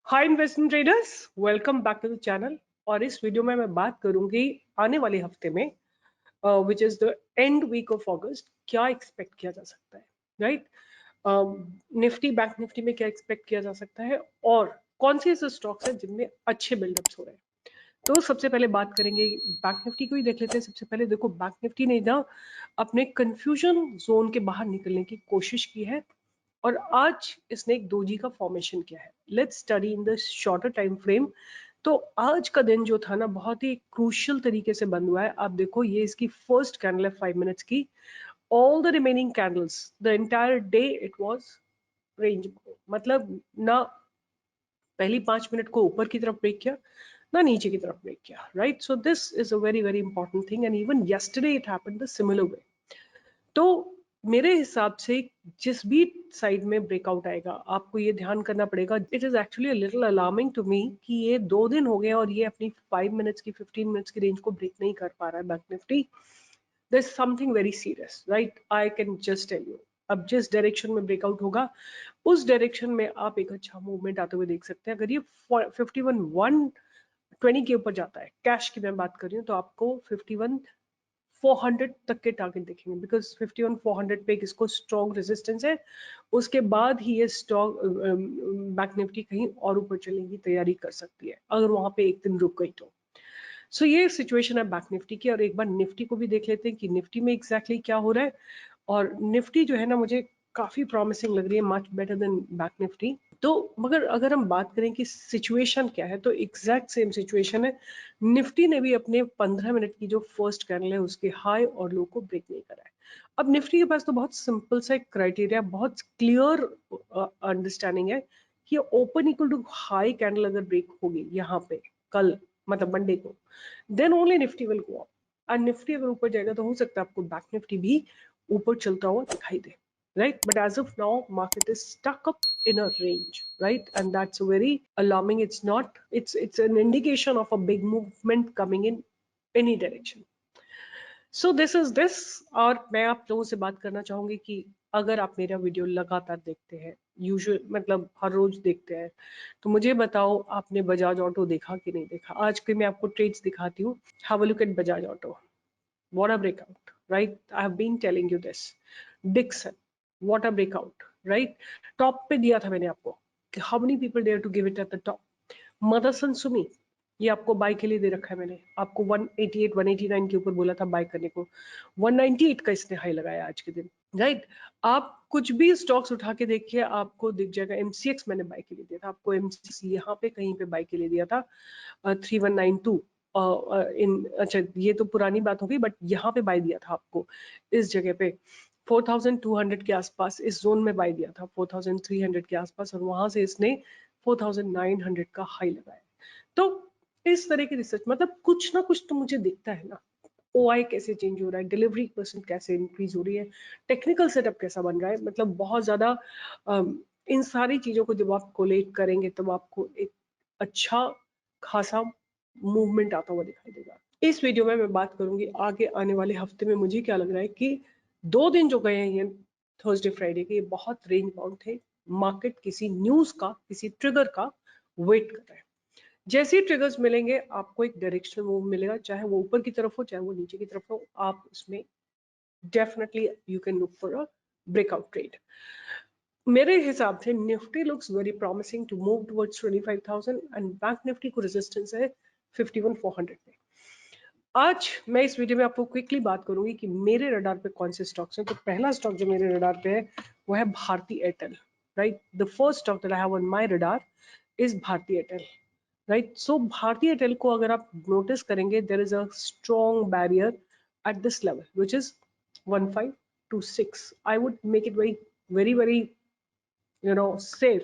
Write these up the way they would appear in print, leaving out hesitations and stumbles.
Hi investment traders, welcome back to the channel. और इस video में मैं बात करूंगी आने वाले हफ्ते में which is the end week of August, क्या एक्सपेक्ट किया जा सकता है, राइट। निफ्टी बैंक निफ्टी में क्या एक्सपेक्ट किया जा सकता है और कौन से ऐसे स्टॉक्स हैं जिनमें अच्छे बिल्डअप्स हो रहे हैं। तो सबसे पहले बात करेंगे बैंक निफ्टी को ही देख लेते हैं। सबसे पहले देखो, बैंक निफ्टी ने ना अपने कंफ्यूजन जोन के बाहर निकलने की कोशिश की है और आज इसने एक डोजी का फॉर्मेशन किया है। Let's study in the shorter time frame. तो आज का दिन जो था ना, बहुत ही क्रूशियल तरीके से बंद हुआ है। आप देखो, ये इसकी फर्स्ट कैंडल है 5 मिनट्स की। All the remaining candles the entire day it was range, मतलब ना पहली 5 मिनट को ऊपर की तरफ ब्रेक किया ना नीचे की तरफ ब्रेक किया, right. So this is a very very important thing and even yesterday it happened the similar way. तो मेरे हिसाब से जिस भी साइड में ब्रेकआउट आएगा, आपको ये ध्यान करना पड़ेगा। It is actually little alarming to me कि ये 2 दिन हो गए और ये अपनी 5 मिनट्स की 15 मिनट्स की रेंज को ब्रेक नहीं कर पा रहा है bank Nifty. There is something very serious, right. I can just tell you, अब जिस डायरेक्शन में ब्रेकआउट होगा उस डायरेक्शन में आप एक अच्छा मूवमेंट आते हुए देख सकते हैं। अगर ये 51,120 के ऊपर जाता है, कैश की मैं बात कर रही हूँ, तो आपको 51,400 तक के टारगेट देखेंगे, बिकॉज 51,400 पे किसको स्ट्रॉन्ग रेजिस्टेंस है। उसके बाद ही ये स्टॉक बैंक निफ्टी कहीं और ऊपर चलने की तैयारी कर सकती है अगर वहां पे एक दिन रुक गई तो। सो ये सिचुएशन है बैंक निफ्टी की। और एक बार निफ्टी को भी देख लेते हैं कि निफ्टी में एग्जैक्टली क्या हो रहा है। और निफ्टी जो है ना, मुझे काफी प्रॉमिसिंग लग रही है, much better than bank Nifty. तो मगर अगर हम बात करें कि सिचुएशन क्या है, तो एग्जैक्ट सेम सिचुएशन है। निफ्टी ने भी अपने 15 मिनट की जो फर्स्ट कैंडल है उसके हाई और लो को ब्रेक नहीं करा है। अब निफ्टी के पास तो बहुत सिंपल सा क्राइटेरिया, बहुत क्लियर अंडरस्टैंडिंग है कि open equal to high candle अगर ब्रेक होगी यहाँ पे कल, मतलब मंडे को, then only Nifty will go up. और निफ्टी अगर ऊपर जाएगा तो हो सकता है आपको बैंक निफ्टी भी ऊपर चलता हुआ दिखाई दे, right? But as of now, market is stuck up in a range, right? And that's very alarming. It's not, it's an indication of a big movement coming in any direction. So this is this. और मैं आप लोगों से बात करना चाहूंगी कि अगर आप मेरा वीडियो लगातार देखते हैं, यूजुअल मतलब हर रोज देखते हैं, तो मुझे बताओ आपने बजाज ऑटो देखा कि नहीं देखा। आज के मैं आपको ट्रेड्स दिखाती हूँ। Have a look at Bajaj auto, what a breakout, right? I have been telling you this. Dixon, what a breakout, right? Top पे दिया था मैंने आपको कि how many people dare to give it at the top. Motherson Sumi, ये आपको bye के लिए दे रखा है मैंने आपको 188 189 के ऊपर बोला था बाय करने को। 198 का इसने हाई लगाया आज के दिन, राइट। आप कुछ भी स्टॉक्स उठा के देखिए, आपको दिख जाएगा। एमसीएक्स मैंने बाय के लिए दिया था आपको, एमसीएक्स यहाँ पे कहीं पे बाय के लिए दिया था 3192 इन, अच्छा ये तो पुरानी बात हो गई, बट यहाँ पे बाय दिया था आपको इस जगह पे 4200 के आसपास, इस जोन में बाय दिया था 4300 के आसपास, और वहां से इसने 4900 का हाई लगाया। तो इस तरह की रिसर्च, मतलब कुछ ना कुछ तो मुझे दिखता है ना। ओआई कैसे चेंज हो रहा है, डिलीवरी परसेंट कैसे इंक्रीज हो रही है, टेक्निकल सेटअप कैसा बन रहा है, मतलब बहुत ज्यादा इन सारी चीजों को जब आप कोलेट करेंगे तब आपको एक अच्छा खासा मूवमेंट आता हुआ दिखाई देगा। इस वीडियो में मैं बात करूंगी आगे आने वाले हफ्ते में मुझे क्या लग रहा है कि 2 दिन जो गए हैं ये थर्सडे फ्राइडे के, ये बहुत रेंज बाउंड थे। मार्केट किसी न्यूज का, किसी ट्रिगर का वेट कर रहा है। जैसे ही ट्रिगर्स मिलेंगे आपको एक डायरेक्शनल मूव मिलेगा, चाहे वो ऊपर की तरफ हो चाहे वो नीचे की तरफ हो, आप उसमें definitely you can look for a breakout trade. मेरे हिसाब से Nifty looks very promising to move towards 25,000 and bank Nifty को रेजिस्टेंस है 51,400 पे। आज मैं इस वीडियो में आपको क्विकली बात करूंगी कि मेरे रडार पे कौन से स्टॉक्स हैं। तो पहला स्टॉक जो मेरे रडार पे है वो है Bharti Airtel, right. The first stock that I have on my radar is Bharti Airtel, right. So Bharti Airtel को अगर आप नोटिस करेंगे, there is a strong barrier at this level which is 1526। I would make it very very very safe.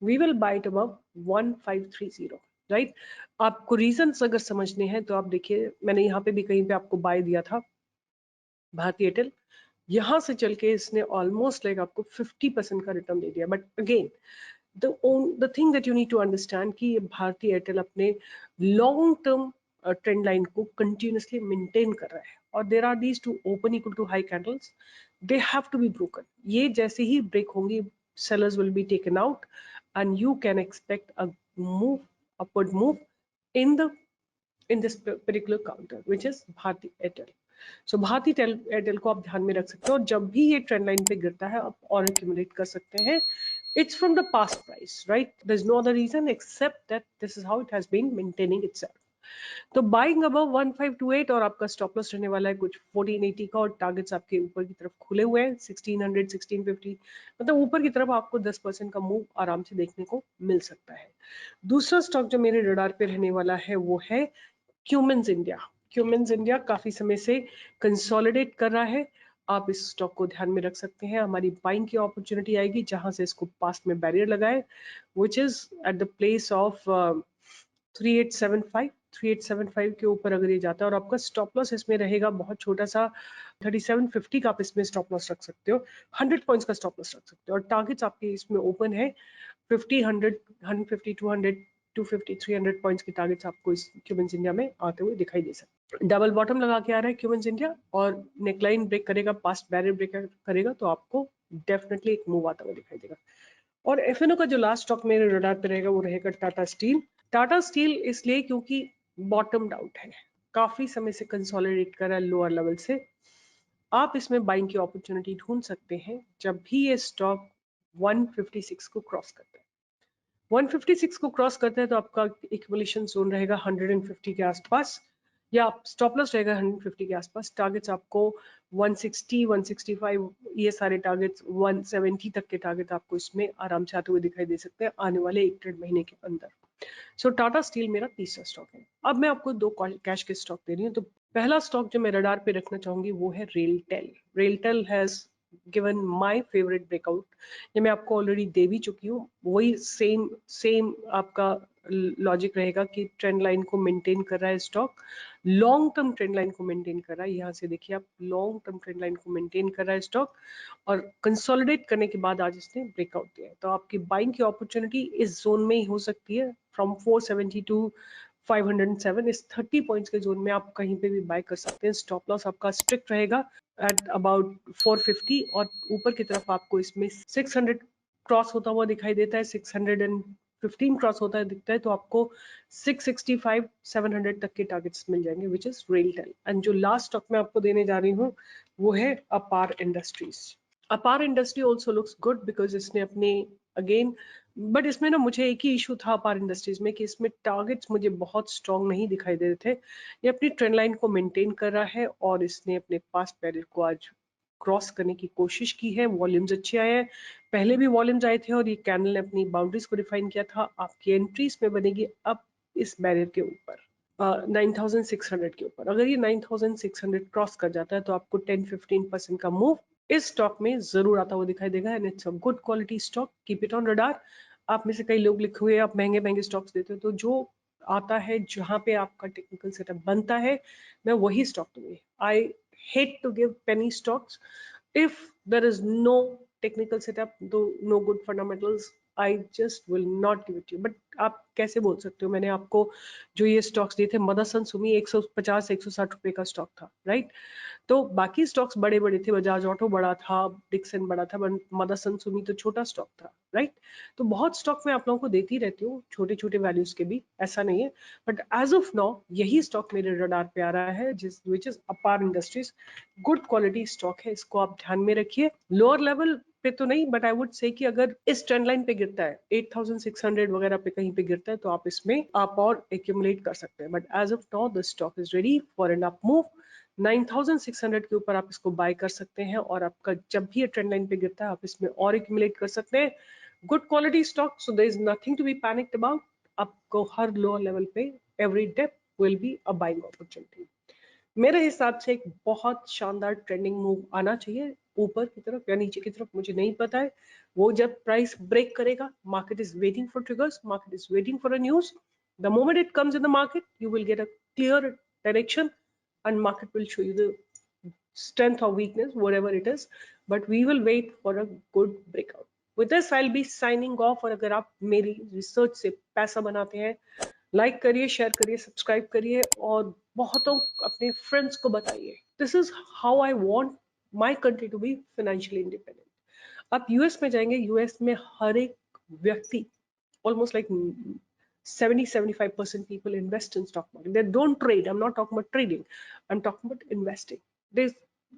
We will buy it above 1530, right. आपको reasons अगर समझने हैं तो आप देखिए, मैंने यहाँ पे भी कहीं पे आपको बाय दिया था भारती एयरटेल, यहाँ से चल के इसने ऑलमोस्ट लाइक आपको 50% का रिटर्न दे दिया। But again the thing that you need to understand कि ये भारती एयरटेल अपने लॉन्ग टर्म ट्रेंड लाइन को कंटिन्यूसली मेंटेन कर रहा है, और there are these two open equal to high candles, they have to be broken. ये जैसे ही ब्रेक होंगी, sellers will be taken out and you can expect a move, upward move in this particular counter, which is Bharti Airtel. So Bharti Airtel को आप ध्यान में रख सकते हो, और जब भी ये ट्रेंड लाइन पे गिरता है आप और एक्यूमुलेट कर सकते हैं. It's from the past price, right? There's no other reason except that this is how it has been maintaining itself. तो बाइंग अबव 1528 और आपका स्टॉप लॉस रहने वाला है कुछ 1480 का, और टारगेट्स आपके ऊपर की तरफ खुले हुए हैं 1600 1650, मतलब ऊपर की तरफ आपको 10% का मूव आराम से देखने को मिल सकता है. दूसरा स्टॉक जो मेरे रडार पे रहने वाला है वो है क्यूमेंस इंडिया. क्यूमेंस इंडिया काफी समय से कंसोलिडेट कर रहा है. आप इस स्टॉक को ध्यान में रख सकते हैं. हमारी बाइंग की अपॉर्चुनिटी आएगी जहां से इसको पास्ट में बैरियर लगाए, which is at the place of 3875. 3875 के ऊपर अगर ये जाता है, और आपका स्टॉप लॉस इसमें रहेगा बहुत छोटा सा 3750 का, आप इसमें स्टॉप लॉस रख सकते हो. 100 पॉइंट्स का स्टॉप लॉस रख सकते हो, और टारगेट्स आपके इसमें ओपन है 50, 100, 150, 200, 250, 300 पॉइंट्स के टारगेट्स आपको इस क्यूमेंस इंडिया में आते हुए दिखाई दे सकते हैं. डबल बॉटम लगा के आ रहा है क्यूमेंस इंडिया, और नेकलाइन ब्रेक करेगा, पास्ट बैरियर ब्रेक करेगा, तो आपको डेफिनेटली एक मूव आता हुआ दिखाई देगा. और एफएनओ का जो लास्ट स्टॉक मेरे रडार पे रहेगा वो रहेगा टाटा स्टील. टाटा स्टील इसलिए क्योंकि बॉटम आउट है, काफी समय से कंसोलिडेट कर रहा है लोअर लेवल से. आप इसमें बाइंग की अपॉर्चुनिटी ढूंढ सकते हैं जब भी ये स्टॉक 156 को क्रॉस करता है. 156 को क्रॉस करता है तो आपका एक्युमुलेशन जोन रहेगा 150 के आसपास, या स्टॉप लॉस रहेगा 150 के आसपास. टारगेट्स आपको 160, 165, ये सारे टारगेट्स 170 तक के टारगेट आपको इसमें आराम से आते हुए दिखाई दे सकते हैं आने वाले 1-1.5 महीने के अंदर. सो टाटा स्टील मेरा तीसरा स्टॉक है. अब मैं आपको दो कैश के स्टॉक दे रही हूँ. तो पहला स्टॉक जो मैं रडार पे रखना चाहूंगी वो है RailTel. RailTel has given my favourite breakout. ये मैं आपको ऑलरेडी दे भी चुकी हूँ. वही सेम आपका लॉजिक रहेगा कि ट्रेंड लाइन को मेंटेन कर रहा है stock, long term trend line को मेंटेन कर रहा है. यहाँ से देखिए आप, लॉन्ग टर्म ट्रेंड लाइन को मेंटेन कर रहा है स्टॉक, और कंसोलिडेट करने के बाद आज इसने ब्रेकआउट दिया है. तो आपकी बाइंग की अपॉर्चुनिटी इस जोन में ही हो सकती है, फ्रॉम 470 टू 507. इस 30 पॉइंट्स के जोन में आप कहीं पे भी बाय कर सकते हैं. स्टॉप लॉस आपका स्ट्रिक्ट रहेगा एट अबाउट 450, और ऊपर की तरफ आपको इसमें 600 क्रॉस होता हुआ दिखाई देता है, 615 क्रॉस होता है दिखता है, तो आपको 665, 700 तक के टारगेट्स मिल जाएंगे, विच इज रेलटेल. एंड जो लास्ट स्टॉक मैं आपको देने जा रही हूँ वो है अपार इंडस्ट्रीज. अपार industry also looks good because इसने अपने अगेन, बट इसमें ना मुझे एक ही इशू था अपार इंडस्ट्रीज में कि इसमें टारगेट्स मुझे बहुत स्ट्रॉन्ग नहीं दिखाई दे रहे थे. ये अपनी ट्रेंड लाइन को मेंटेन कर रहा है, और इसने अपने पास्ट बैरियर को आज क्रॉस करने की कोशिश की है. वॉल्यूम्स अच्छे आए हैं, पहले भी वॉल्यूम्स आए थे, और ये कैंडल ने अपनी बाउंड्रीज को डिफाइन किया था. आपकी एंट्रीज में बनेगी अब इस बैरियर के ऊपर, 9600 के ऊपर. अगर ये 9600 क्रॉस कर जाता है तो आपको 10-15% का मूव इस स्टॉक में जरूर आता हुआ दिखाई देगा. And it's a good quality stock, keep it on radar. आप में से कई लोग लिखे हुए आप महंगे महंगे स्टॉक्स देते हो, तो जो आता है जहां पे आपका टेक्निकल सेटअप बनता है, मैं वही स्टॉक दूंगी. I hate to give penny stocks if there is no technical setup, though no good fundamentals, I just will not give it to you. But आप कैसे बोल सकते हो? मैंने आपको जो ये स्टॉक्स दिए थे, मदरसन सुमी 150 160 रुपए का स्टॉक था, राइट? तो बाकी स्टॉक्स बड़े बड़े थे, बजाज ऑटो बड़ा था, डिक्सन बड़ा था, मदरसन सुमी तो छोटा स्टॉक था, राइट? तो बहुत स्टॉक मैं आप लोगों को देती रहती हूँ, छोटे छोटे वैल्यूज के भी, ऐसा नहीं है. बट एज ऑफ नाउ यही स्टॉक मेरे रडार पे आ रहा है, जिस विच इज अपार इंडस्ट्रीज. गुड क्वालिटी स्टॉक है, इसको आप ध्यान में रखिए. लोअर लेवल पे तो नहीं, बट आई वुड से कि अगर इस ट्रेंड लाइन पे गिरता है 8600 वगैरह पे कहीं पे गिरता है, तो आप इसमें आप और एक्यूमुलेट कर सकते हैं. But as of now the stock is ready for an up move. 9600 के ऊपर आप इसको बाय कर सकते हैं, और आपका जब भी ये ट्रेंड लाइन पे गिरता है आप इसमें और एक्यूमुलेट कर सकते हैं. Good quality stock, so there is nothing to be panicked about. आपको हर लोअर लेवल पे every dip will be a buying opportunity. मेरे हिसाब से एक बहुत शानदार ट्रेंडिंग मूव आना चाहिए ऊपर की तरफ या नीचे की तरफ, मुझे नहीं पता है. वो जब प्राइस ब्रेक करेगा, market is waiting for triggers, market is waiting for a news. The moment it comes in the market, you will get a clear direction, and market will show you the strength or weakness, whatever it is. But we will wait for a good breakout. With this, I'll be signing off. और अगर आप मेरी research से पैसा बनाते हैं, like करिए, share करिए, सब्सक्राइब करिए, और बहुतों अपने फ्रेंड्स को बताइए. This is how I want my country to be financially independent. आप यूएस में जाएंगे, यूएस में हर एक व्यक्ति almost like 70-75% people invest in stock market. They don't trade. I'm not talking about trading. I'm talking about investing. They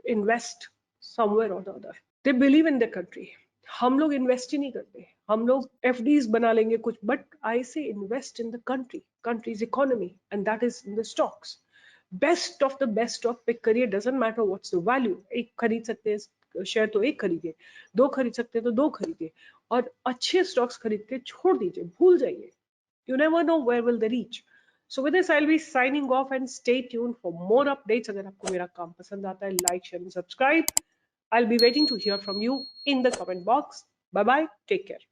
invest somewhere or the other. They believe in their country. हम लोग invest ही नहीं करते, हम लोग FDs बना लेंगे कुछ, but I say invest in the country, country's economy, and that is in the stocks. Best of the best stock pick करिए, doesn't matter what's the value. एक खरीद सकते हैं शेयर तो एक खरीदिए, दो खरीद सकते हैं तो दो खरीदिए, और अच्छे स्टॉक्स खरीद के छोड़ दीजिए, भूल जाइए. You never know where will they reach. So with this, I'll be signing off, and stay tuned for more updates. अगर आपको मेरा काम पसंद आता है, like, share and subscribe. I'll be waiting to hear from you in the comment box. Bye bye. Take care.